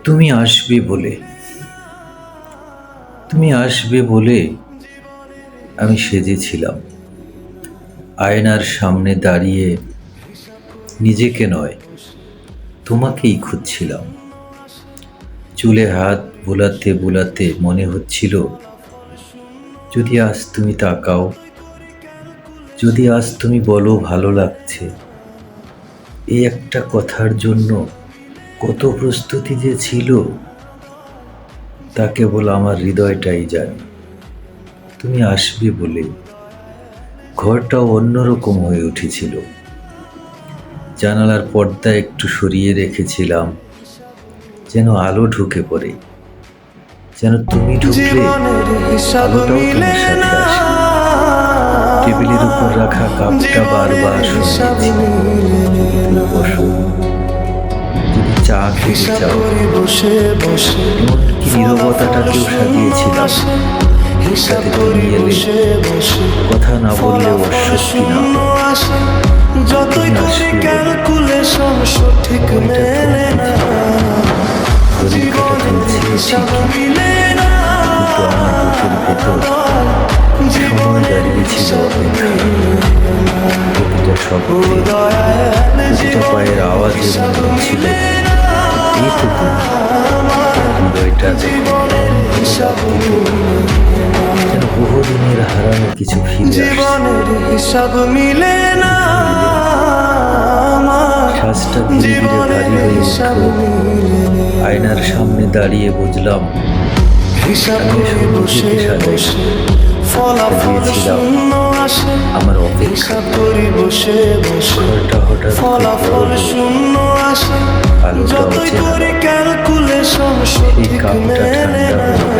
তুমি আসবে বলে তুমি আসবে বলে আমি সেজেছিলাম, আয়নার সামনে দাঁড়িয়ে নিজেকে নয় তোমাকেই খুঁজছিলাম। চুলে হাত বুলাতে বুলাতে মনে হচ্ছিল, যদি আজ তুমি তাকাও, যদি আজ তুমি বলো ভালো লাগছে। এই একটা কথার জন্য কত প্রস্তুতি যে ছিল, তা কেবল আমার হৃদয়টাই জানে। তুমি আসবে বলে ঘরটাও অন্যরকম হয়ে উঠেছিল। জানালার পর্দা একটু সরিয়ে রেখেছিলাম, যেন আলো ঢুকে পড়ে, যেন তুমি ঢুকলে আলোটাও তোমার সাথে আসে। টেবিলের উপর রাখা কাপটা বারবার শুনেছি, তুমি বসো, যদি চা খেতে চাও। এমনকি নীরবতাটাকেও সাজিয়েছিলাম, যাতে তুমি এলে কথা না বললেও অস্বস্তি না হয়। তুমি আসবে বলে সময়টা পরীক্ষাটা চলছে ঠিকই, কিন্তু আমার বুকের ভেতর সময় দাঁড়িয়েছিল অপেক্ষায়। প্রতিটা শব্দে, প্রতিটা পায়ের আওয়াজে মনে হচ্ছিল, এই তো তুমি। হৃদয়টা যেন বহুদিনের হারানো কিছু ফিরে আসছে। শ্বাসটা ধীরে ধীরে ভারী হয়ে উঠল। আয়নার সামনে দাঁড়িয়ে বুঝলাম, আমি আসলে নিজেকে সাজিয়েছিলাম আমার অপেক্ষা। ঘরটা হঠাৎ আলোটা অচেনা, সেই কাপটা ঠান্ডা হয়ে গেল,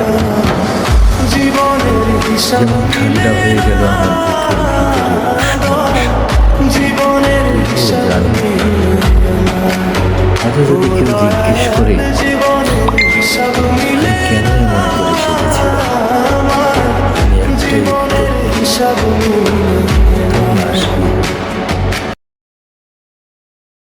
যেমন ঠান্ডা হয়ে গেল আমার বুকের ভিতরে আজও যদি কেউ জিজ্ঞেস করে আমি কেন এমন করে সেজেছিলাম, আমি একটাই উত্তর দেব,